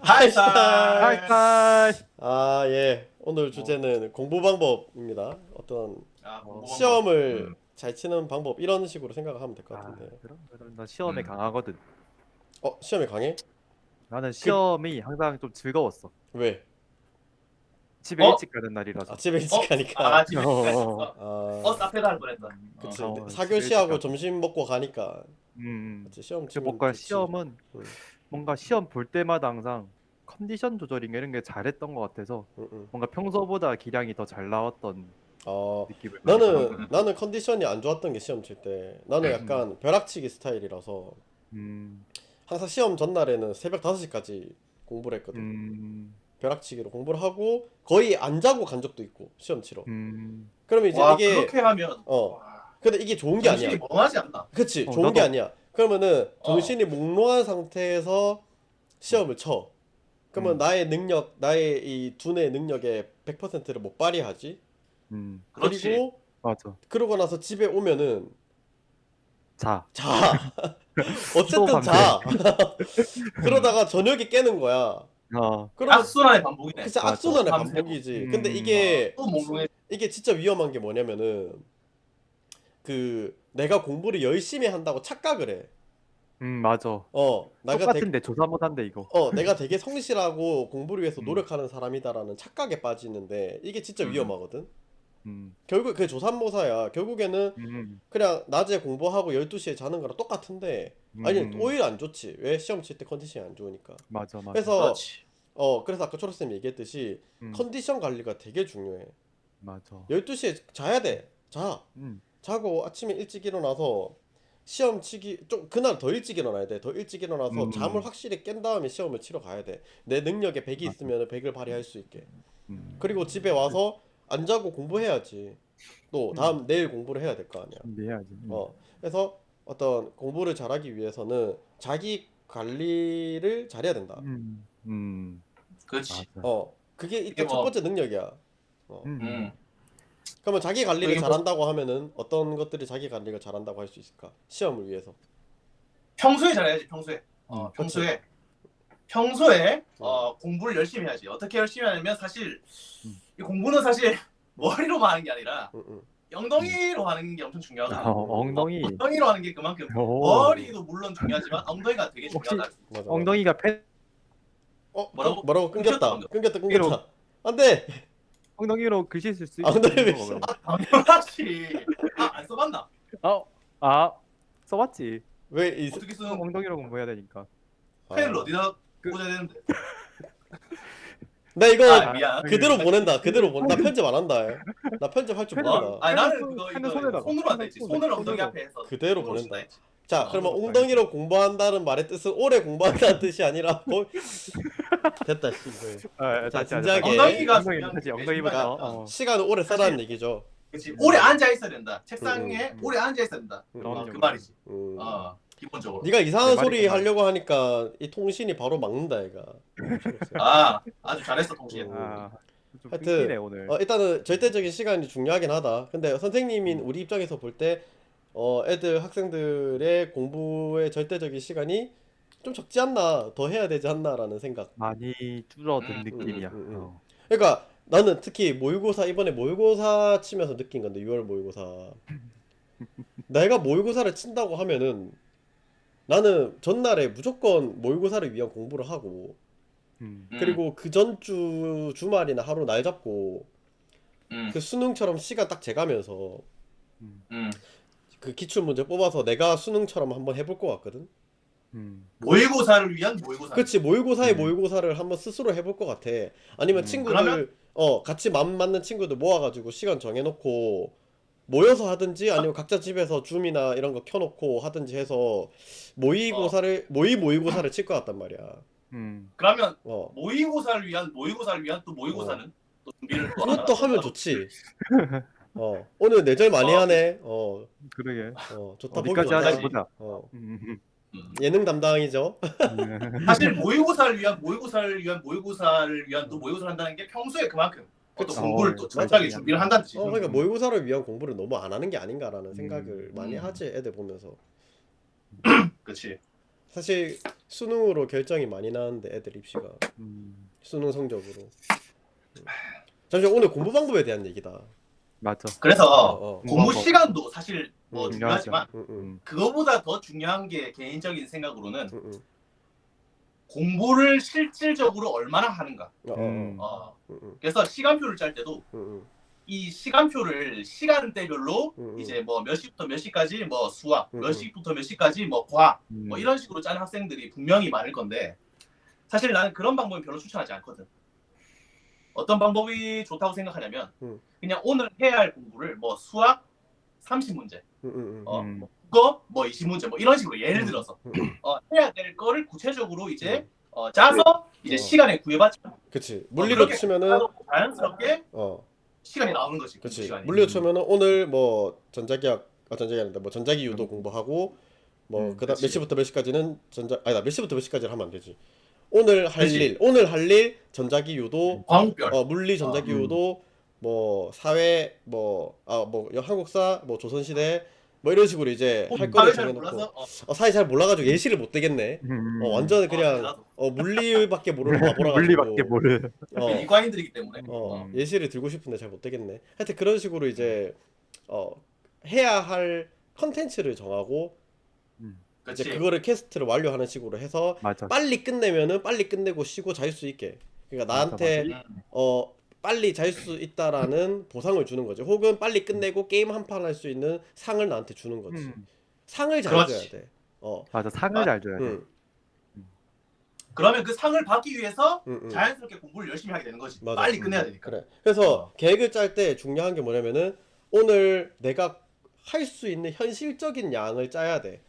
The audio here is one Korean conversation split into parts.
하이파이. 하이파이. 아, 예. 오늘 주제는 공부 방법입니다. 어떤 공부 방법. 시험을 잘 치는 방법 이런 식으로 생각을 하면 될 것 같은데. 그럼 나 시험에 음. 강하거든. 시험에 강해? 나는 시험이 항상 좀 즐거웠어. 왜? 집에 어? 일찍 가는 날이라서. 집에 일찍 가니까. 아 집에 있어. 아, 나패다 할 뻔했다. 그치. 어, 근데 집에 사교시하고 일찍 점심 먹고 가니까. 음. 그치, 시험 그 치면 뭔가 좋지. 시험은 음, 뭔가 시험 볼 때마다 항상 컨디션 조절인가 이런 게 잘했던 것 같아서 음. 뭔가 평소보다 기량이 더 잘 나왔던 느낌을 많이 받았거든. 나는 컨디션이 안 좋았던 게 시험 칠 때. 나는 약간 벼락치기 스타일이라서 음. 항상 시험 전날에는 새벽 5시까지 공부를 했거든. 음. 벼락치기로 공부를 하고 거의 안 자고 간 적도 있고 시험 치러. 음. 그러면 이제 와 이게 그렇게 하면 근데 이게 좋은 게 아니야. 정신이 멍하지 않나? 그치, 어, 좋은 게 나도. 아니야. 그러면은 정신이 몽롱한 상태에서 시험을 쳐. 그러면 나의 능력, 나의 이 두뇌 능력의 100%를 못 발휘하지. 그렇지. 그리고 맞아. 그러고 나서 집에 오면은 자. 자. 어쨌든 또 자. 그러다가 저녁에 깨는 거야. 그러면 악순환의 반복이네. 그치, 맞아. 악순환의 밤새고. 반복이지. 근데 또 몽롱해. 이게 진짜 위험한 게 뭐냐면은 그 내가 공부를 열심히 한다고 착각을 해. 맞아. 내가 똑같은데 조사 못한대 이거. 내가 되게 성실하고 공부를 위해서 음. 노력하는 사람이다라는 착각에 빠지는데 이게 진짜 위험하거든. 결국 그게 조삼모사야. 결국에는 그냥 낮에 공부하고 12시에 자는 거랑 똑같은데 아니 오히려 안 좋지. 왜? 시험 칠 때 컨디션이 안 좋으니까. 맞아. 그래서 그렇지. 그래서 아까 초록쌤이 얘기했듯이 컨디션 관리가 되게 중요해. 맞아. 12시에 자야 돼. 자. 자고 아침에 일찍 일어나서 시험 치기 좀 그날 더 일찍 일어나야 돼. 더 일찍 일어나서 잠을 확실히 깬 다음에 시험을 치러 가야 돼. 내 능력에 100이 맞아. 있으면 100을 발휘할 수 있게. 그리고 집에 와서 안 자고 공부해야지. 또 다음 내일 공부를 해야 될 거 아니야. 준비해야지. 그래서 어떤 공부를 잘하기 위해서는 자기 관리를 잘해야 된다. 그렇지. 맞아. 그게 이게 일단 첫 뭐- 번째 능력이야. 그러면 자기 관리를 그리고- 잘한다고 하면은 어떤 것들이 자기 관리를 잘한다고 할 수 있을까? 시험을 위해서. 평소에 잘해야지. 평소에. 평소에 공부를 열심히 해야지. 어떻게 열심히 하냐면 사실 이 공부는 사실 머리로만 하는 게 아니라 엉덩이로 하는 게 엄청 중요하다. 엉덩이. 엉덩이로 하는 게 그만큼 오. 머리도 물론 중요하지만 엉덩이가 되게 혹시- 중요하다. 맞아. 엉덩이가 팬 뭐라고? 뭐라고 끊겼다. 끊겼다, 끊겼다. 안 돼. 엉덩이로 글씨 쓸 수 엉덩이 왜 있는 써? 거. 당연하지. 안 써봤나? 써봤지. 왜 이 어떻게 쓰는 엉덩이로 공부해야 되니까. 펜을 어디다 꽂아야 되는데? 나 이거 미안. 그대로 보낸다. 그대로 보내. 나 편집 안 한다. 나 편집할 줄 몰라. 아니 나는 펜은 그거 손에다가. 손으로 한다 했지. 손을 엉덩이 손으로. 앞에 해서 그대로 손으로 보낸다. 쓴다 했지. 자, 그러면 엉덩이로 공부한다는 말의 뜻은 오래 공부한다는 뜻이 아니라 됐다. 자, 진지하게. 엉덩이가 엉덩이부터. 시간을 오래 쓰라는 얘기죠. 그렇지. 오래 앉아 있어야 된다. 책상에 오래 앉아 있어야 된다. 그 말이지. 기본적으로. 네가 이상한 내 소리 말이 하려고 하니까 이 통신이 바로 막는다, 얘가. 아주 잘했어 통신. 좀 하여튼, 끊기네 오늘. 일단은 절대적인 시간이 중요하긴 하다. 근데 선생님인 우리 입장에서 볼 때 애들 학생들의 공부의 절대적인 시간이 좀 적지 않나, 더 해야 되지 않나라는 생각. 많이 줄어든 느낌이야. 그러니까 나는 특히 모의고사, 이번에 모의고사 치면서 느낀 건데, 6월 모의고사. 내가 모의고사를 친다고 하면은 나는 전날에 무조건 모의고사를 위한 공부를 하고, 그리고 그 전주 주말이나 하루 날 잡고 그 수능처럼 시간 딱 재가면서 그 기출문제 뽑아서 내가 수능처럼 한번 해볼 것 같거든. 모의고사를 위한 모의고사. 그렇지, 모의고사의 모의고사를 한번 스스로 해볼 것 같아. 아니면 친구들 그러면? 같이 맘 맞는 친구들 모아가지고 시간 정해놓고 모여서 하든지 아니면 각자 집에서 줌이나 이런 거 켜놓고 하든지 해서 모의고사를 칠 것 같단 말이야. 그러면 모의고사를 위한 또 모의고사는 또 준비를 또 그것도 하나 하면 좋지. 오늘 내절 많이 하네. 그러게. 좋다. 보기 어디까지 좋다. 하나 보자. 예능 담당이죠. 사실 모의고사를 위한 모의고사를 위한 또 모의고사를 한다는 게 평소에 그만큼 또 그치. 공부를 또 맞아. 철저하게 준비를 한다는 뜻이죠. 그러니까 모의고사를 위한 공부를 너무 안 하는 게 아닌가라는 생각을 많이 하지, 애들 보면서. 그렇지. 사실 수능으로 결정이 많이 나는데 애들 입시가 수능 성적으로. 잠시만 오늘 공부 방법에 대한 얘기다. 맞아. 그래서 어. 공부 맞아. 시간도 사실 뭐 음, 중요하지만 응. 그거보다 더 중요한 게 개인적인 생각으로는 응. 공부를 실질적으로 얼마나 하는가. 음. 그래서 시간표를 짤 때도 이 시간표를 시간대별로 이제 뭐 몇 시부터 몇 시까지 뭐 수학, 몇 시부터 몇 시까지 뭐 과학, 뭐 이런 식으로 짜는 학생들이 분명히 많을 건데 사실 나는 그런 방법은 별로 추천하지 않거든. 어떤 방법이 좋다고 생각하냐면 그냥 오늘 해야 할 공부를 뭐 수학 30문제, 뭐 국어 뭐 20문제 뭐 이런 식으로 예를 들어서 해야 될 거를 구체적으로 이제 짜서 이제 시간에 구애받지. 그치. 물리로 그렇게 치면은 자연스럽게 시간이 나오는 거지. 그치. 시간이. 물리로 치면은 오늘 뭐 전자기학 전자기 아닌데 뭐 전자기 유도 공부하고 뭐 그다음 몇 그치. 시부터 몇 시까지는 아니다 몇 시부터 몇 시까지를 하면 안 되지. 오늘 할 그치. 일 전자기 유도 과목별. 물리 전자기 유도 뭐 사회 뭐 한국사 뭐 조선시대 뭐 이런 식으로 이제 할 거를 사회 잘 정해놓고 몰라서 사회 잘 몰라가지고 예시를 못 되겠네. 완전 그냥 나도. 물리밖에 모르는 바보라 물리밖에 가지고 모르. 이과인들이기 때문에. 예시를 들고 싶은데 잘 못 되겠네. 하여튼 그런 식으로 이제 해야 할 컨텐츠를 정하고 이제 그치. 그거를 캐스트를 완료하는 식으로 해서 맞아. 빨리 끝내면은 빨리 끝내고 쉬고 잘 수 있게. 그러니까 나한테 빨리 잘 수 있다라는 보상을 주는 거지. 혹은 빨리 끝내고 게임 한 판 할 수 있는 상을 나한테 주는 거지. 상을 잘 그렇지. 줘야 돼. 맞아. 상을 잘 줘야 돼. 응. 그러면 그 상을 받기 위해서 응. 자연스럽게 공부를 열심히 하게 되는 거지. 맞아. 빨리 끝내야 되니까. 그래. 그래서 계획을 짤 때 중요한 게 뭐냐면은 오늘 내가 할 수 있는 현실적인 양을 짜야 돼.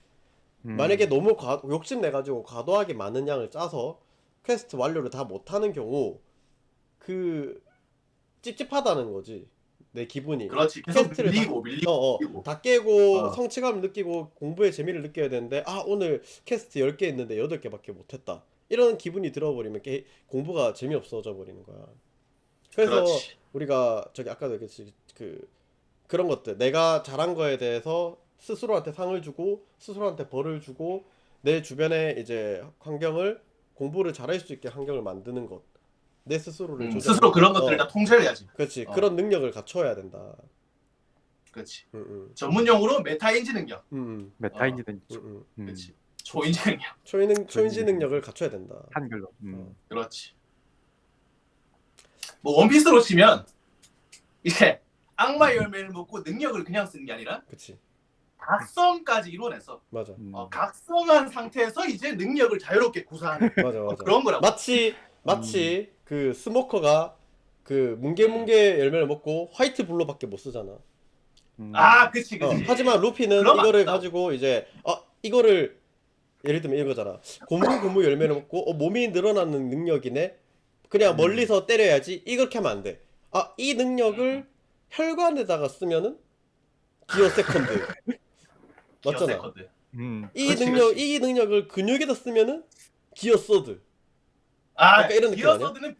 만약에 너무 욕심 내가지고 과도하게 많은 양을 짜서 퀘스트 완료를 다 못하는 경우 그 찝찝하다는 거지. 내 기분이. 그렇지. 계속 퀘스트를 밀리고. 다 깨고 성취감을 느끼고 공부의 재미를 느껴야 되는데 오늘 퀘스트 10개 있는데 8개밖에 못했다. 이런 기분이 들어버리면 공부가 재미없어져 버리는 거야. 그래서 그렇지. 우리가 저기 아까도 얘기했듯이 그런 것들 내가 잘한 거에 대해서 스스로한테 상을 주고 스스로한테 벌을 주고 내 주변에 이제 환경을 공부를 잘할 수 있게 환경을 만드는 것. 내 스스로를 조절. 스스로 그런 것들을 다 통제를 해야지. 그렇지. 그런 능력을 갖춰야 된다. 그렇지. 응. 전문용어로 메타인지 능력. 메타인지는 그렇지. 초인지 능력. 초인지 능력을 갖춰야 된다. 한글로. 그렇지. 뭐 원피스로 치면 이제 악마 열매를 먹고 능력을 그냥 쓰는 게 아니라 그치. 각성까지 이뤄내서 맞아. 각성한 상태에서 이제 능력을 자유롭게 구사하는 맞아. 그런 거라고. 마치 그 스모커가 그 뭉게뭉게 열매를 먹고 화이트 블루밖에 못 쓰잖아. 그치. 하지만 루피는 그럼 이거를 맞다. 가지고 이제 이거를 예를 들면 이거잖아. 고무 열매를 먹고 몸이 늘어나는 능력이네. 그냥 멀리서 때려야지. 이렇게 하면 안 돼. 이 능력을 혈관에다가 쓰면은 기어 세컨드. 맞잖아. 세컨드. 이 능력을 근육에다 쓰면은 기어 서드. 이런 느낌 기어 아니야? 서드는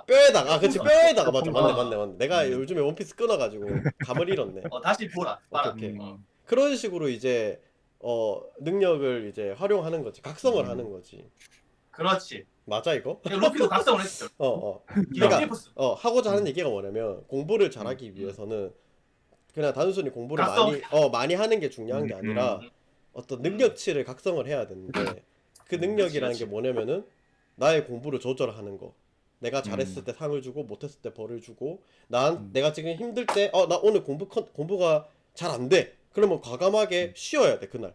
뼈에다가. 그치 뼈에다가 맞아. 어. 맞네. 내가 요즘에 원피스 끊어가지고 감을 잃었네. 다시 보라. 오케이. 그런 식으로 이제 능력을 이제 활용하는 거지. 각성을 하는 거지. 그렇지. 맞아 이거? 루피도 각성을 했죠. 그러니까 기어피프스. 하고자 하는 얘기가 뭐냐면 공부를 잘하기 위해서는 그냥 단순히 공부를 많이 하는 게 중요한 게 아니라 어떤 능력치를 각성을 해야 되는데 그 능력이라는 게 뭐냐면은 나의 공부를 조절하는 거. 내가 잘했을 때 상을 주고 못했을 때 벌을 주고 내가 지금 힘들 때 나 오늘 공부가 잘 안 돼. 그러면 과감하게 쉬어야 돼 그날.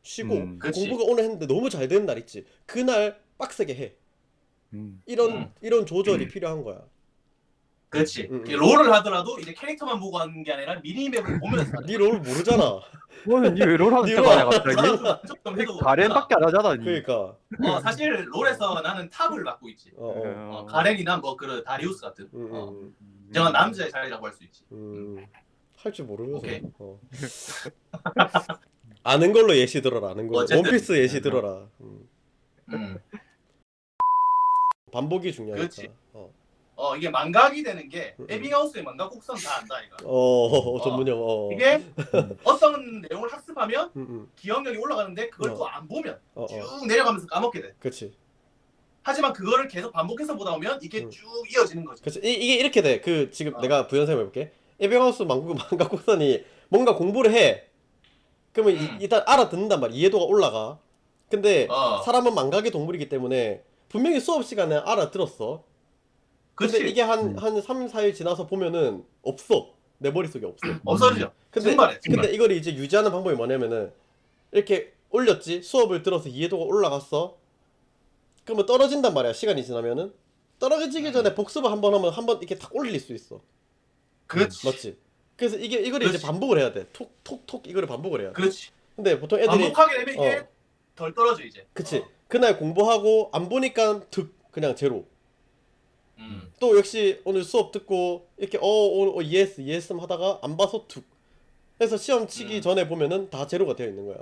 쉬고 공부가 오늘 했는데 너무 잘 되는 날 있지. 그날 빡세게 해. 이런 조절이 필요한 거야. 그렇지. 롤을 하더라도 이제 캐릭터만 보고 하는 게 아니라 미니맵을 보면서 하는 네 롤 모르잖아. 너는 니왜 롤하는 니 척하냐 갑자기? 좀 해도 가렌밖에 안 하잖아. 니. 그러니까. 사실 롤에서 나는 탑을 맡고 있지. 가렌이나 뭐 그런 다리우스 같은. 제가 남자의 자리라고 할 수 있지. 할 줄 모르면서. 오케이. 아는 걸로 예시 들어라. 아는 걸로. 어쨌든. 원피스 예시 들어라. 반복이 중요하니까. 그렇지. 이게 망각이 되는 게 음. 에빙하우스의 망각 곡선 다 안다 이거. 전문용. 이게 음. 어떤 내용을 학습하면 음. 기억력이 올라가는데 그걸 어. 또 안 보면 어. 쭉 내려가면서 까먹게 돼. 그렇지. 하지만 그거를 계속 반복해서 보다 보면 이게 음. 쭉 이어지는 거지. 그렇지. 이게 이렇게 돼. 그 지금 어. 내가 부연 설명해 볼게. 에빙하우스 망각곡선이 뭔가 공부를 해. 그러면 일단 알아듣는단 말이야. 이해도가 올라가. 근데 사람은 망각의 동물이기 때문에 분명히 수업 시간에 알아들었어. 근데 그치. 이게 한 3, 4일 지나서 보면은 없어. 내 머릿속에 없어. 없어지죠. 근데 증발해. 근데 이걸 이제 유지하는 방법이 뭐냐면은 이렇게 올렸지. 수업을 들어서 이해도가 올라갔어. 그러면 떨어진단 말이야. 시간이 지나면은 떨어지기 전에 복습을 한번 하면 한번 이렇게 탁 올릴 수 있어. 그렇지. 맞지? 그래서 이거를 이제 그렇지. 반복을 해야 돼. 톡톡톡 이거를 반복을 해야 돼. 그렇지. 근데 보통 애들이 반복하게 되면 이게 덜 떨어져 이제. 그치. 그날 공부하고 안 보니까 득 그냥 제로. 또 역시 오늘 수업 듣고 이렇게 오늘 예스 하다가 안 봐서 툭 해서 시험 치기 전에 보면은 다 제로가 되어 있는 거야.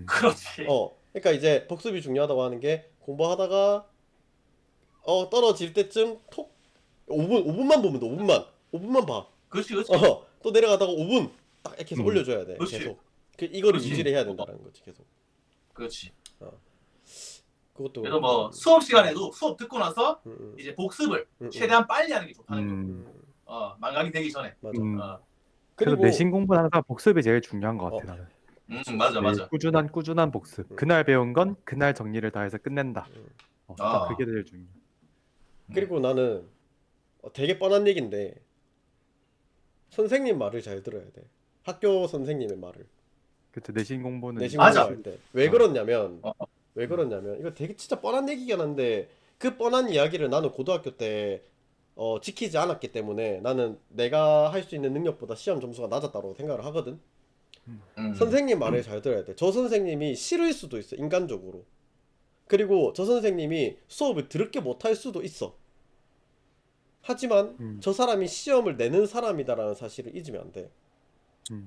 그렇지. 그러니까 이제 복습이 중요하다고 하는 게 공부하다가 떨어질 때쯤 톡 5분만 보면 돼. 5분만 봐. 그렇지. 또 내려가다가 5분 딱 이렇게 해서 올려줘야 돼. 그렇지. 계속. 이거를 그렇지. 유지를 해야 된다는 거지 계속. 그렇지. 그것도. 그래서 뭐 수업 시간에도 수업 듣고 나서 이제 복습을 음. 최대한 빨리 하는 게 좋다는 거. 망각이 되기 전에. 맞아. 그래서 그리고 내신 공부는 항상 복습이 제일 중요한 것 같아 나는. 맞아. 꾸준한 복습. 그날 배운 건 그날 정리를 다 해서 끝낸다. 딱 그게 제일 중요해. 그리고 나는 되게 뻔한 얘기인데 선생님 말을 잘 들어야 돼. 학교 선생님의 말을. 그때 내신 공부는 내신 맞아. 공부할 때. 왜 그러냐면 이거 되게 진짜 뻔한 얘기긴 한데 그 뻔한 이야기를 나는 고등학교 때 지키지 않았기 때문에 나는 내가 할 수 있는 능력보다 시험 점수가 낮았다고 생각을 하거든. 선생님 말을 잘 들어야 돼. 저 선생님이 싫을 수도 있어, 인간적으로. 그리고 저 선생님이 수업을 더럽게 못할 수도 있어. 하지만 저 사람이 시험을 내는 사람이다라는 사실을 잊으면 안 돼.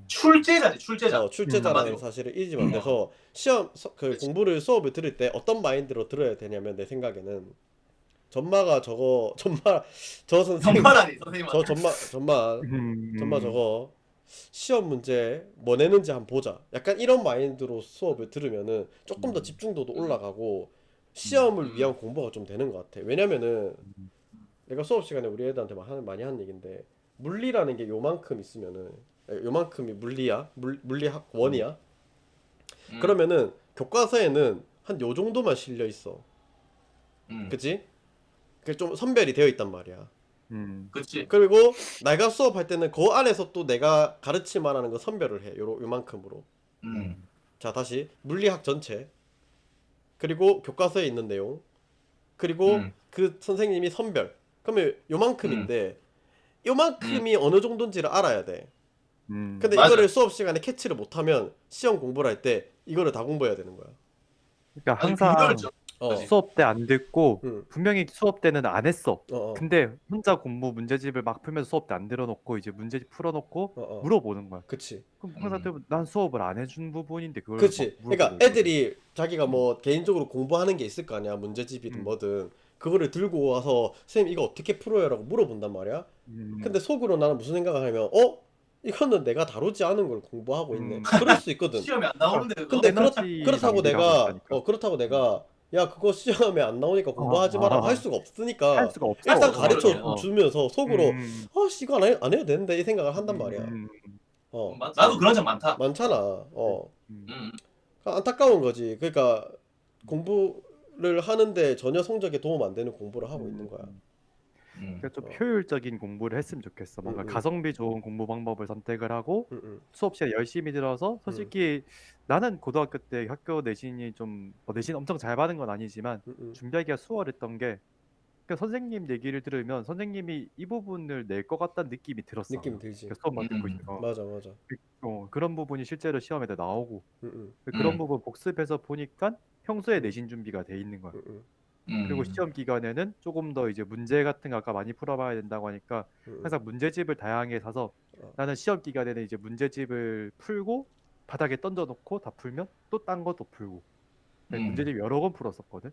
출제자지, 출제자. 출제자라는 사실을 잊으면 안 돼서 시험 공부를 수업을 들을 때 어떤 마인드로 들어야 되냐면 내 생각에는 저 선생님 전말아니 선생님. 전마 저거 시험 문제 뭐 내는지 한번 보자. 약간 이런 마인드로 수업을 들으면은 조금 더 집중도도 올라가고 시험을 위한 공부가 좀 되는 것 같아. 왜냐면은 내가 수업 시간에 우리 애들한테 많이 하는 얘기인데 물리라는 게 요만큼 있으면은 요만큼이 물리야. 물리학 원이야. 그러면은 교과서에는 한 요 정도만 실려 있어. 그치? 그게 좀 선별이 되어 있단 말이야. 그치. 그리고 내가 수업할 때는 그 안에서 또 내가 가르칠 만하는 거 선별을 해. 요만큼으로. 자, 다시 물리학 전체. 그리고 교과서에 있는 내용. 그리고 그 선생님이 선별. 그러면 요만큼인데 요만큼이 어느 정도인지를 알아야 돼. 근데 맞아. 이거를 수업 시간에 캐치를 못하면 시험 공부를 할 때 이거를 다 공부해야 되는 거야. 그러니까 아주 항상 비효율적. 수업 때 안 듣고 응. 분명히 수업 때는 안 했어. 어. 근데 혼자 공부 문제집을 막 풀면서 수업 때 안 들어놓고 이제 문제집 풀어놓고 물어보는 거야. 그치. 그럼 항상 난 수업을 안 해준 부분인데 그걸 그치. 막 그러니까 물어보고 애들이 자기가 뭐 개인적으로 공부하는 게 있을 거 아니야. 문제집이든 뭐든. 그거를 들고 와서 선생님 이거 어떻게 풀어요? 라고 물어본단 말이야. 근데 속으로 나는 무슨 생각을 하면 이거는 내가 다루지 않은 걸 공부하고 있네. 그럴 수 있거든. 시험에 안 나오는데 그거. 근데 에너지 그렇다고 낭비를 내가 하고 있다니까. 그렇다고 내가 야 그거 시험에 안 나오니까 공부하지 마라고 할 수가 없으니까 할 수가 없어. 일단 그렇죠. 가르쳐 주면서 속으로 씨 이거 안 해도 되는데 이 생각을 한단 말이야. 나도 그런 적 많다. 많잖아. 음. 안타까운 거지. 그러니까 공부를 하는데 전혀 성적에 도움 안 되는 공부를 하고 있는 거야. 그러니까 좀 효율적인 공부를 했으면 좋겠어. 뭔가 가성비 좋은 공부 방법을 선택을 하고 수업 시간에 열심히 들어서 솔직히 나는 고등학교 때 학교 내신이 좀 내신 엄청 잘 받은 건 아니지만 준비하기가 수월했던 게 그러니까 선생님 얘기를 들으면 선생님이 이 부분을 낼 것 같다는 느낌이 들었어. 느낌이 들지. 그러니까 수업만 듣고 있으면. 맞아. 그런 부분이 실제로 시험에도 나오고 그런 부분 복습해서 보니까 평소에 내신 준비가 돼 있는 거야. 그리고 시험 기간에는 조금 더 이제 문제 같은 거 아까 많이 풀어봐야 된다고 하니까 항상 문제집을 다양하게 사서 나는 시험 기간에는 이제 문제집을 풀고 바닥에 던져놓고 다 풀면 또 딴 것도 풀고 문제집 여러 권 풀었었거든.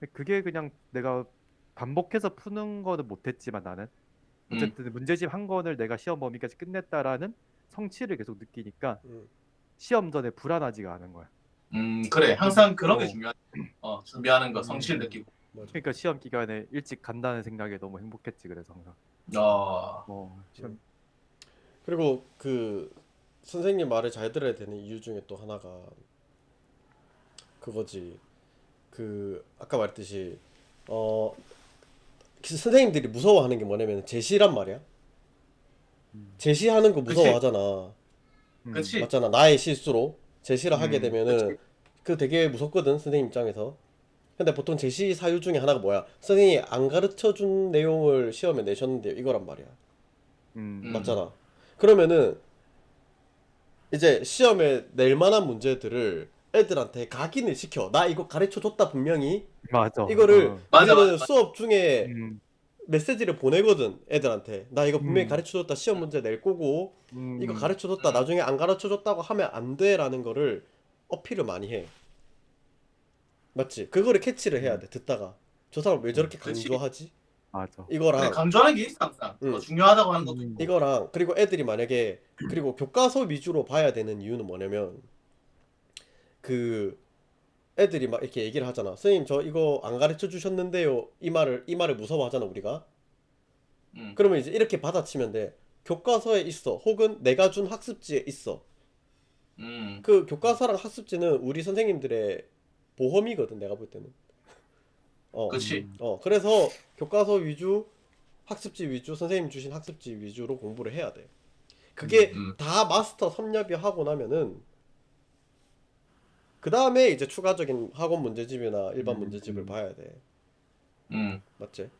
근데 그게 그냥 내가 반복해서 푸는 거는 못했지만 나는 어쨌든 문제집 한 권을 내가 시험 범위까지 끝냈다라는 성취를 계속 느끼니까 시험 전에 불안하지가 않은 거야. 그래. 항상 그런 게 중요하지. 준비하는 거 성취를 느끼고. 그러니까 시험 기간에 일찍 간다는 생각에 너무 행복했지. 그래서 항상. 시험. 그리고 그 선생님 말을 잘 들어야 되는 이유 중에 또 하나가 그거지. 그 아까 말했듯이 선생님들이 무서워하는 게 뭐냐면 제시란 말이야. 제시하는 거 무서워하잖아. 그치. 맞잖아. 나의 실수로 제시를 하게 되면은 그 되게 무섭거든, 선생님 입장에서. 근데 보통 제시 사유 중에 하나가 뭐야? 선생님이 안 가르쳐 준 내용을 시험에 내셨는데요, 이거란 말이야. 맞잖아. 그러면은 이제 시험에 낼 만한 문제들을 애들한테 각인을 시켜. 나 이거 가르쳐 줬다 분명히. 맞아. 이거를 맞아, 우리는 맞아. 수업 중에 메시지를 보내거든, 애들한테. 나 이거 분명히 가르쳐 줬다, 시험 문제 낼 거고 이거 가르쳐 줬다, 나중에 안 가르쳐 줬다고 하면 안 돼라는 거를 어필을 많이 해. 맞지? 그거를 캐치를 해야 돼. 듣다가 저 사람 왜 저렇게 그치. 강조하지? 맞아. 그래, 이거랑 강조하는 게 있어 항상. 중요하다고 하는 것도 있고. 이거랑 그리고 애들이 만약에 그리고 교과서 위주로 봐야 되는 이유는 뭐냐면 그 애들이 막 이렇게 얘기를 하잖아. 선생님 저 이거 안 가르쳐 주셨는데요. 이 말을 무서워하잖아, 우리가. 그러면 이제 이렇게 받아치면 돼. 교과서에 있어. 혹은 내가 준 학습지에 있어. 그 교과서랑 학습지는 우리 선생님들의 보험이거든, 내가 볼 때는. 그치. 그래서 교과서 위주, 학습지 위주, 선생님 주신 학습지 위주로 공부를 해야 돼. 그게 다 마스터 섭렵이 하고 나면은 그 다음에 이제 추가적인 학원 문제집이나 일반 문제집을 봐야 돼. 맞지?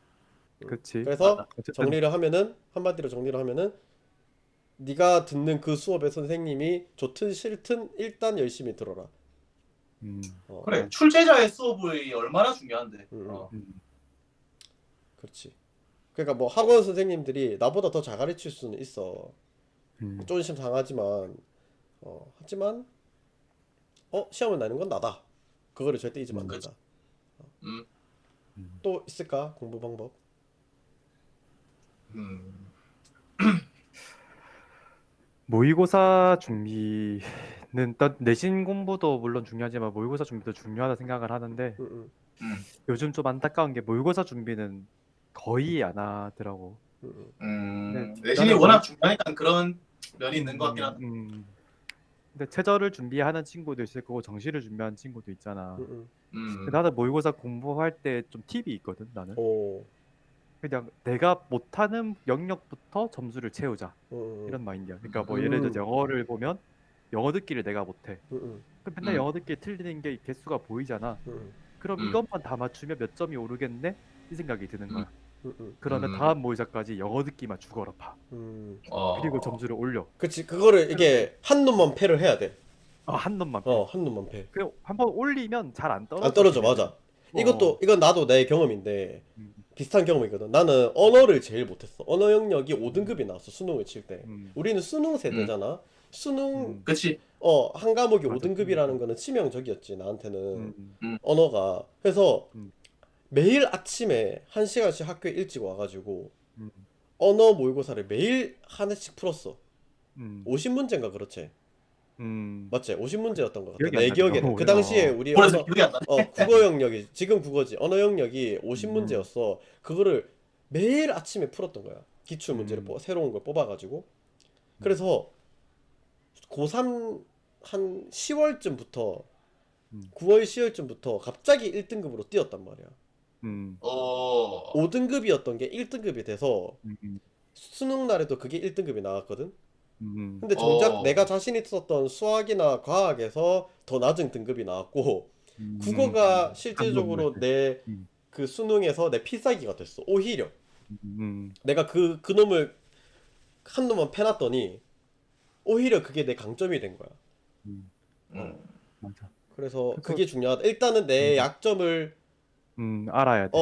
그치. 그래서 어쨌든 정리를 하면은, 한마디로 정리를 하면은 네가 듣는 그 수업의 선생님이 좋든 싫든 일단 열심히 들어라. 그래. 출제자의 수업이 얼마나 중요한데. 그렇지. 그러니까 뭐 학원 선생님들이 나보다 더 잘 가르칠 수는 있어. 조금 상하지만 하지만 시험을 내는 건 나다. 그거를 절대 잊으면 안 된다. 또 있을까? 공부 방법? 모의고사 준비는 또 내신 공부도 물론 중요하지만 모의고사 준비도 중요하다 생각을 하는데 요즘 좀 안타까운 게 모의고사 준비는 거의 안 하더라고. 내신이 워낙 중요하니까 그런 면이 있는 것 같긴 하다. 근데 최저를 준비하는 친구도 있을 거고 정시를 준비하는 친구도 있잖아. 근데 음. 나는 모의고사 공부할 때 좀 팁이 있거든. 나는 그냥 내가 못하는 영역부터 점수를 채우자 이런 마인드야. 그러니까 뭐 예를 들어 영어를 보면 영어 듣기를 내가 못해. 그럼 맨날 영어 듣기 틀리는 게 개수가 보이잖아. 그럼 이것만 다 맞추면 몇 점이 오르겠네? 이 생각이 드는 거야. 그러면 다음 모의사까지 영어 듣기만 죽어라 파. 그리고 점수를 올려. 그치. 그거를 이게 한 놈만 패를 해야 돼. 한 놈만. 한 놈만 패. 그 한번 올리면 잘 안 떨어져. 안 떨어져, 맞아. 이건 나도 내 경험인데 비슷한 경험이거든. 나는 언어를 제일 못했어. 언어 영역이 5등급이 나왔어, 수능을 칠 때. 우리는 수능 세대잖아. 수능 그치. 한 과목이 맞아. 5등급이라는 거는 치명적이었지, 나한테는. 언어가. 그래서 매일 아침에 1시간씩 학교에 일찍 와가지고 언어 모의고사를 매일 하나씩 풀었어. 50문제인가 그렇지. 맞지? 50문제였던 것 같아. 기억이 내 안 기억에는. 나네. 그 당시에 우리 그래서 기억이 안 나. 국어 영역이, 지금 국어지. 언어 영역이 50문제였어. 그거를 매일 아침에 풀었던 거야. 기출 문제를 새로운 걸 뽑아가지고. 그래서 고3 한 10월쯤부터 9월 10월쯤부터 갑자기 1등급으로 뛰었단 말이야. 5등급이었던 게 1등급이 돼서 수능 날에도 그게 1등급이 나왔거든. 근데 정작 내가 자신 있었던 수학이나 과학에서 더 낮은 등급이 나왔고 국어가 실질적으로 내 그 수능에서 내 필살기가 됐어. 오히려 내가 그 놈을 한 놈만 패놨더니 오히려 그게 내 강점이 된 거야. 맞아. 그래서 그게 중요하다. 일단은 내 약점을 알아야 돼.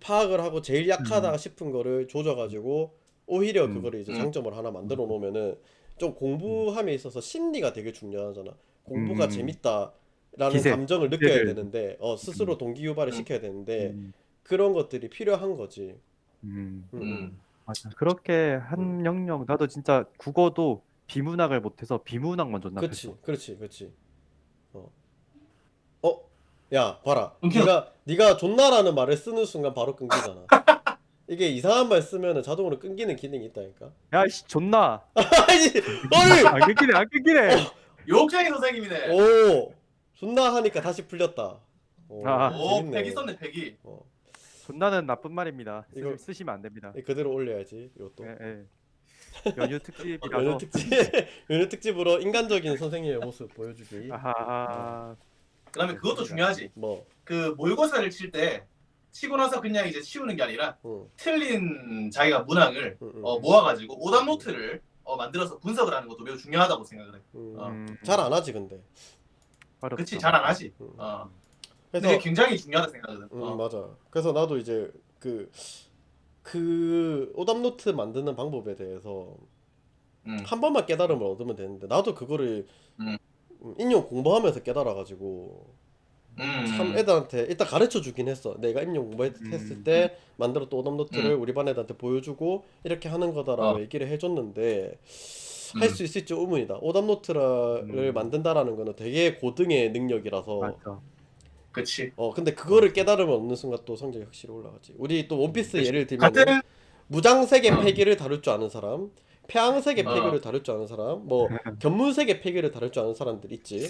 파악을 하고 제일 약하다 싶은 거를 조져가지고 오히려 그거를 이제 장점을 하나 만들어 놓으면은 좀 공부함에 있어서 심리가 되게 중요하잖아. 공부가 재밌다라는 감정을 느껴야 되는데 스스로 동기유발을 시켜야 되는데 그런 것들이 필요한 거지. 맞아. 그렇게 한 영역 나도 진짜 국어도 비문학을 못해서 비문학만 그치, 존납했어. 그치. 어, 어, 야, 봐라. 끊기는 네가 존나라는 말을 쓰는 순간 바로 끊기잖아. 이게 이상한 말 쓰면은 자동으로 끊기는 기능이 있다니까. 야씨 존나 아니, 아니, 안 끊기네 안 끊기네. 욕쟁이 선생님이네. 오, 존나 하니까 다시 풀렸다. 오, 아. 오, 재밌네. 패기 썼네, 패기. 어, 존나는 나쁜 말입니다. 이걸- 쓰시면 안 됩니다. 그대로 올려야지. 이것도. 예, 예. 연휴 특집이라서. 연휴 특집, 연휴 특집으로 인간적인 선생님의 모습 보여주기. 아하. 그다음에 그것도 중요하지. 뭐, 그 모의고사를 칠 때 치고 나서 그냥 이제 치우는 게 아니라 응, 틀린 자기가 문항을 응, 응. 모아가지고 오답 노트를 만들어서 분석을 하는 것도 매우 중요하다고 생각을 해. 잘안 하지 근데. 어렵다. 그치, 잘 안 하지. 응. 근데 그래서 굉장히 중요하다 생각하거든. 맞아. 그래서 나도 이제 그 오답 노트 만드는 방법에 대해서 한 번만 깨달음을 얻으면 되는데 나도 그거를 음. 인용 공부하면서 깨달아가지고 참 애들한테 일단 가르쳐 주긴 했어. 내가 인용 공부했을 때 만들었던 오답 노트를 우리 반 애들한테 보여주고 이렇게 하는 거다라고 얘기를 해줬는데 할 수 있을지 의문이다. 오답 노트를 만든다라는 거는 되게 고등의 능력이라서. 맞아. 그치. 근데 그거를 깨달으면 얻는 순간 또 성적이 확실히 올라가지. 우리 또 원피스 그치. 예를 들면 같은 무장색의 패기를 다룰 줄 아는 사람, 폐왕색의 패기를 다룰 줄 아는 사람, 뭐 견문색의 패기를 다룰 줄 아는 사람들 있지.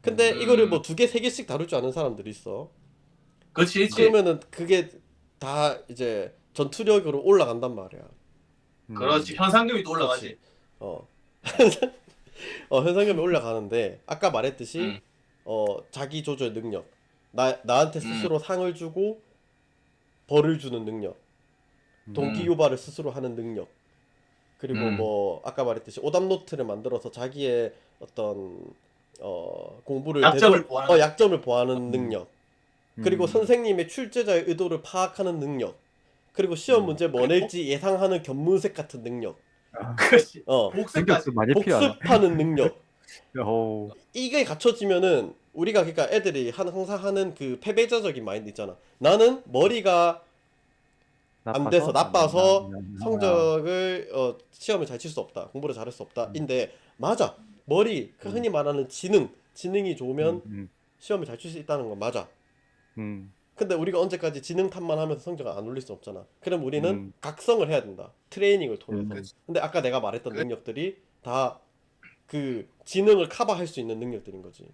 근데 이거를 뭐 2개, 3개씩 다룰 줄 아는 사람들이 있어. 그치. 그러면은 그게 다 이제 전투력으로 올라간단 말이야. 그렇지. 현상금이 또 올라가지. 현상금이 올라가는데 아까 말했듯이 자기 조절 능력, 나한테 스스로 상을 주고 벌을 주는 능력, 동기 유발을 스스로 하는 능력, 그리고 뭐 아까 말했듯이 오답 노트를 만들어서 자기의 어떤 공부를 약점을 보하는 능력, 그리고 선생님의 출제자의 의도를 파악하는 능력, 그리고 시험 문제 뭐 낼지 예상하는 견문색 같은 능력, 그렇지. 능력도 많이 필요하다. 복습하는 능력. 어우. 이게 갖춰지면은 우리가 그러니까 애들이 항상 하는 그 패배자적인 마인드 있잖아. 나는 머리가 안 돼서 나빠서 성적을 시험을 잘 칠 수 없다. 공부를 잘할 수 없다. 인데 맞아. 머리 흔히 말하는 지능이 좋으면 시험을 잘 칠 수 있다는 건 맞아. 근데 우리가 언제까지 지능 탓만 하면서 성적을 안 올릴 수 없잖아. 그럼 우리는 각성을 해야 된다. 트레이닝을 통해서. 근데 아까 내가 말했던 능력들이 다 그 지능을 커버할 수 있는 능력들인 거지.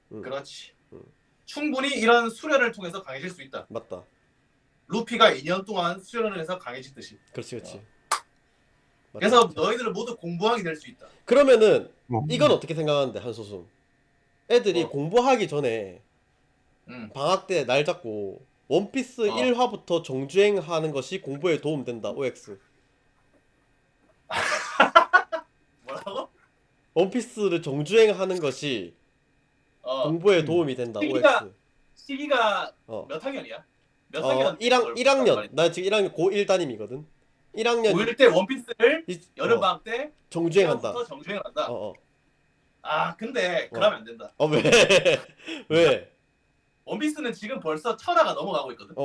그렇지. 충분히 이런 수련을 통해서 강해질 수 있다. 맞다. 루피가 2년 동안 수련을 해서 강해지듯이. 그렇지. 그래서 맞다. 너희들은 모두 공부왕이 될 수 있다. 그러면은 이건 어떻게 생각하는데 한소순? 애들이 뭐? 공부하기 전에 방학 때 날 잡고 원피스 1화부터 정주행하는 것이 공부에 도움된다. OX. 뭐라고? 원피스를 정주행하는 것이 공부에 도움이 된다. OX. 시기가 몇 학년이야? 몇 학년? 1학년. 나 지금 1학년 고1 담임이거든. 1학년 고1 때 원피스를 여름 방학 때 정주행한다. 정주행을 한다. 아, 근데 그러면 안 된다. 왜? 왜? 원피스는 지금 벌써 천화가 넘어가고 있거든.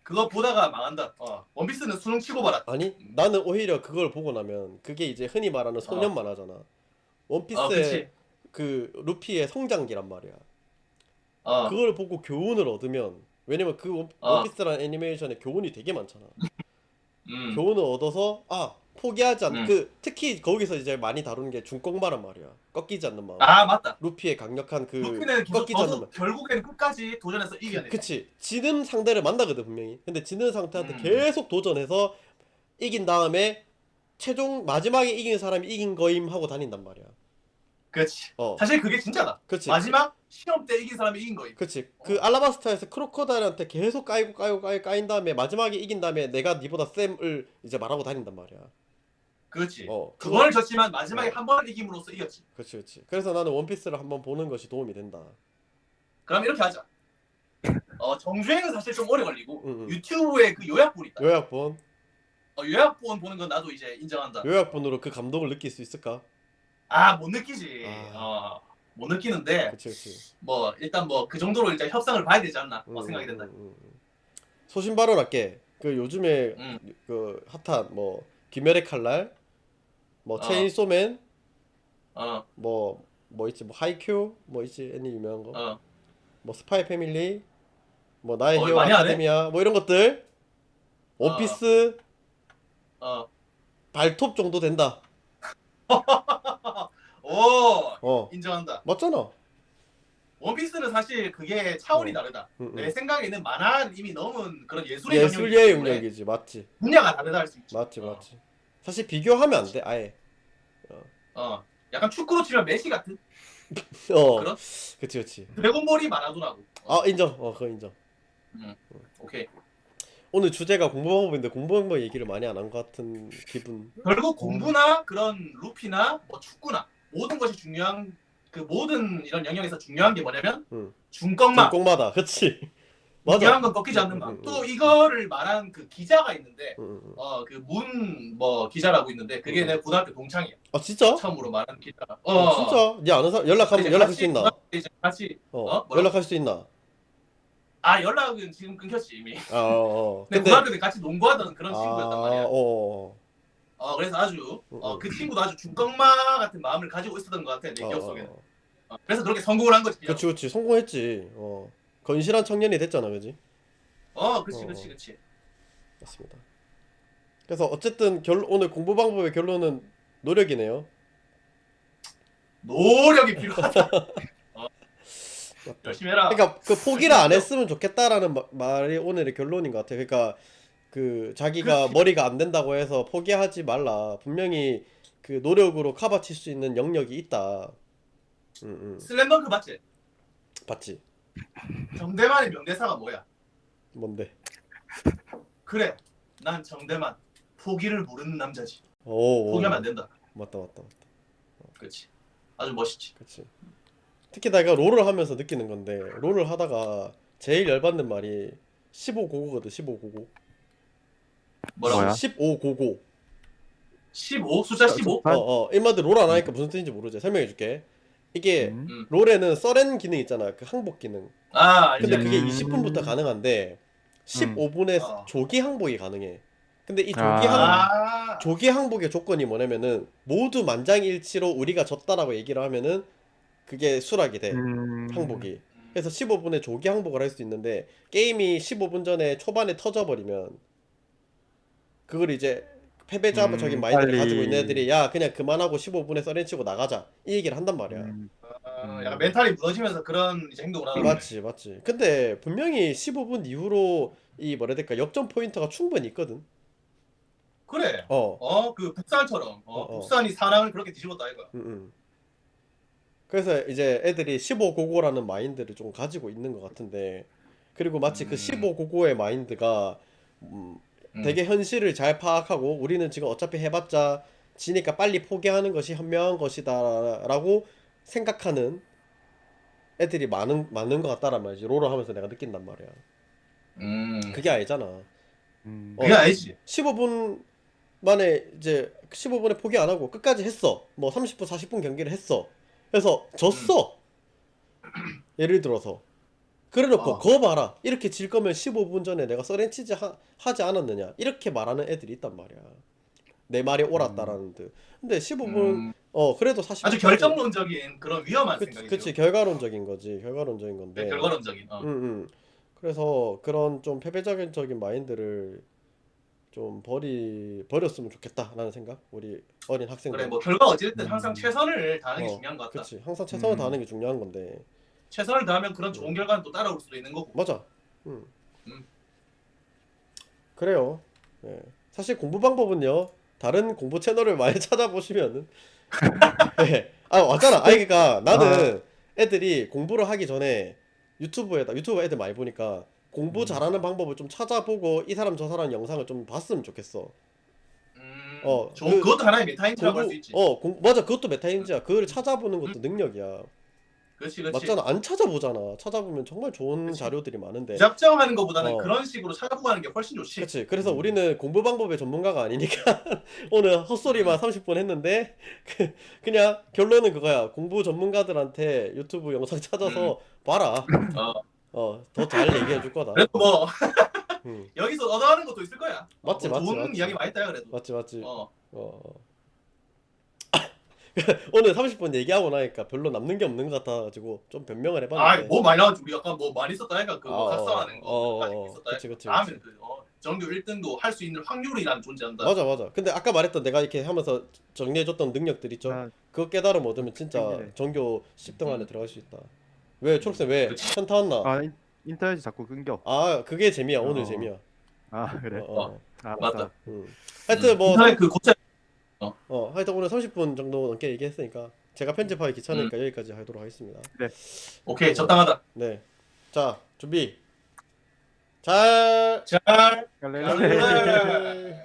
그거 보다가 망한다. 원피스는 수능 치고 봐라. 아니, 나는 오히려 그걸 보고 나면 그게 이제 흔히 말하는 소년 만화잖아. 원피스의 그 루피의 성장기란 말이야. 그걸 보고 교훈을 얻으면, 왜냐면 그 원피스라는 애니메이션에 교훈이 되게 많잖아. 교훈을 얻어서 포기하지 않는 특히 거기서 이제 많이 다루는 게 중꺾마란 말이야. 꺾이지 않는 마음. 맞다. 루피의 강력한 그 루피는 꺾이지 않는 마음. 결국에는 끝까지 도전해서 이겨내. 그치. 지는 상대를 만나거든 분명히. 근데 지는 상태한테 계속 도전해서 이긴 다음에 최종 마지막에 이긴 사람이 이긴 거임 하고 다닌단 말이야. 그렇지. 사실 그게 진짜다. 그치. 마지막 시험 때 이긴 사람이 이긴 거임. 그치. 그 알라바스타에서 크로커다일한테 계속 까인 다음에 마지막에 이긴 다음에 내가 니보다 쌤을 이제 말하고 다닌단 말이야. 그렇지. 두 번을 졌지만 마지막에 한 번을 이김으로써 이겼지. 그치. 그래서 나는 원피스를 한번 보는 것이 도움이 된다. 그럼 이렇게 하자. 정주행은 사실 좀 오래 걸리고 유튜브에 그 요약본 있다. 요약본. 요약본 보는 건 나도 이제 인정한다. 요약본으로 그 감동을 느낄 수 있을까? 못 느끼지. 못 느끼는데. 그치. 뭐 일단 뭐 그 정도로 일단 협상을 봐야 되지 않나 생각이 된다. 소신 발언할게. 그 요즘에 음. 그 핫한 뭐 귀멸의 칼날, 뭐 어. 체인소맨, 어. 뭐 있지, 뭐 하이큐, 뭐 있지, 애니 유명한 거, 어. 뭐 스파이 패밀리, 뭐 나의 히어로 많이 하네. 아카데미아, 뭐 이런 것들, 어. 원피스 어. 발톱 정도 된다. 오. 어, 인정한다. 맞잖아. 원피스는 사실 그게 차원이 어. 다르다. 응, 내 응. 생각에는 만화는 이미 넘은 그런 예술의 영역이기 예술의 때문에 영역이지, 맞지, 분야가 다르다 할 수 있지. 맞지, 맞지. 사실 비교하면 안 돼, 아예. 약간 축구로 치면 메시 같은 어, 그런 그치, 그치. 드래곤볼이 마라도나고. 아, 인정. 그거 인정. 음. 오케이. 오늘 주제가 공부 방법인데 공부 방법 얘기를 많이 안 한 것 같은 기분. 결국 공부나 그런 루피나 뭐 축구나 모든 것이 중요한 그 모든 이런 영역에서 중요한 게 뭐냐면 응. 중꺾마. 중kok마다, 그치. 맞아. 중요한 건 꺾이지 않는 마음. 또 이거를 말한 그 기자가 있는데 응, 응. 그 문 뭐 기자라고 있는데 그게 응. 내 고등학교 동창이야. 아, 진짜? 처음으로 말한 기자. 진짜? 니 아는 사람 연락하면 이제 연락할 수 같이 있나? 고등학교 때 이제 같이 뭐라고? 연락할 수 있나? 연락은 지금 끊겼지 이미. 근데 근데 고등학교 때 같이 농구하던 그런 아, 친구였단 말이야. 어. 그래서 아주 응. 그 친구도 아주 중꺾마 같은 마음을 가지고 있었던 것 같아 내 기억 속에는. 그래서 그렇게 성공을 한 거지. 그치, 그치. 성공했지. 건실한 청년이 됐잖아, 그지? 그치. 맞습니다. 그래서 어쨌든 오늘 공부 방법의 결론은 노력이네요. 노력이 필요하다. 맞다. 열심히 해라. 그러니까 그 포기를 안 열심히 했으면 좋겠다라는 말이 오늘의 결론인 것 같아. 그러니까 그 자기가 그렇지. 머리가 안 된다고 해서 포기하지 말라. 분명히 그 노력으로 커버칠 수 있는 영역이 있다. 슬램덩크 맞지? 봤지? 정대만의 명대사가 뭐야? 뭔데? 그래, 난 정대만 포기를 모르는 남자지. 오, 포기하면 안 된다. 맞다. 그렇지. 아주 멋있지. 그치. 특히 내가 롤을 하면서 느끼는 건데 롤을 하다가 제일 열받는 말이 15고고거든. 15고고. 뭐라고? 뭐야? 15고고. 15? 숫자 15? 인마들 롤 안 하니까 무슨 뜻인지 모르지. 설명해 줄게. 이게 음. 롤에는 서렌 기능 있잖아. 그 항복 기능. 알지. 근데 그게 음. 20분부터 가능한데 15분에 조기 항복이 가능해. 근데 이 조기 항복의 조건이 뭐냐면은 모두 만장일치로 우리가 졌다라고 얘기를 하면은 그게 수락이 돼. 항복이. 그래서 15분에 조기 항복을 할 수 있는데 게임이 15분 전에 초반에 터져버리면 그걸 이제 패배자적인 마인드를 빨리. 가지고 있는 애들이 야 그냥 그만하고 15분에 서렌 치고 나가자 이 얘기를 한단 말이야. 약간 멘탈이 무너지면서 그런 이제 행동을 하는 맞지. 근데 분명히 15분 이후로 이 뭐라 해야 될까 역전 포인트가 충분히 있거든. 그래. 어. 그 북산처럼 어. 북산이 사람을 그렇게 뒤집었다 이거야. 그래서 이제 애들이 15고고라는 마인드를 좀 가지고 있는 것 같은데 그리고 마치 그 15고고의 마인드가 되게 현실을 잘 파악하고 우리는 지금 어차피 해봤자 지니까 빨리 포기하는 것이 현명한 것이다 라고 생각하는 애들이 많은 것 같다란 말이지. 롤을 하면서 내가 느낀단 말이야. 그게 아니잖아. 그게 아니지. 15분 만에 이제 15분에 포기 안 하고 끝까지 했어. 뭐 30분 40분 경기를 했어. 그래서 졌어. 예를 들어서 그래놓고 거 봐라 이렇게 질 거면 15분 전에 내가 서렌치즈 하지 않았느냐 이렇게 말하는 애들이 있단 말이야. 내 말이 옳았다라는 듯. 근데 15분 그래도 40분 아주 결정론적인 그런 위험한 생각이죠. 그치 결과론적인 거지. 결과론적인 건데. 네, 결과론적인. 그래서 그런 좀 패배적인 마인드를 좀 버렸으면 좋겠다라는 생각. 우리 어린 학생들. 그래 뭐 결과 어찌됐든 항상 최선을 다하는 게 중요한 것 같다. 그치. 항상 최선을 다하는 게 중요한 건데. 최선을 다하면 그런 좋은 결과는 또 따라올 수도 있는 거고. 맞아. 그래요. 네. 사실 공부 방법은요. 다른 공부 채널을 많이 찾아보시면은 네. 맞잖아. 그러니까 나는 애들이 공부를 하기 전에 유튜브 애들 많이 보니까 공부 잘하는 방법을 좀 찾아보고 이 사람 저 사람 영상을 좀 봤으면 좋겠어. 그것도 하나의 메타인지라고 할 수 있지. 맞아. 그것도 메타인지야. 그걸 찾아보는 것도 능력이야. 그렇지. 맞잖아. 안 찾아보잖아. 찾아보면 정말 좋은 자료들이 많은데. 작정하는 것보다는 그런 식으로 찾아보고 하는 게 훨씬 좋지. 그렇지. 그래서 우리는 공부 방법의 전문가가 아니니까 오늘 헛소리만 30분 했는데 그냥 결론은 그거야. 공부 전문가들한테 유튜브 영상 찾아서 봐라. 더 잘 얘기해 줄 거다. 그래도 뭐 여기서 얻어가는 것도 있을 거야. 맞지, 뭐 맞지, 좋은 맞지. 이야기 많이 했다 그래도. 맞지. 어. 오늘 30분 얘기하고 나니까 별로 남는 게 없는 것 같아가지고 좀 변명을 해봤는데. 뭐 많이 나왔지. 우리 아까 뭐 많이 썼다 니까 그거 각성하는 거. 그치. 다음에 정규 1등도 할 수 있는 확률이란 존재한다. 맞아. 근데 아까 말했던 내가 이렇게 하면서 정리해줬던 능력들 있죠. 아, 그거 깨달음 얻으면 진짜 생기네. 전교 10등 안에 들어갈 수 있다. 왜 초록색 왜? 그치. 현타 왔나? 인터넷이 자꾸 끊겨. 그게 재미야. 오늘 어. 재미야. 아 그래. 알았어. 맞다. 하여튼 뭐 인터넷 그 고체. 하여튼 오늘 30분 정도 넘게 얘기했으니까 제가 편집하기 귀찮으니까 여기까지 하도록 하겠습니다. 오케이 적당하다. 네. 자, 준비. 잘 잘. 갈래. 갈래.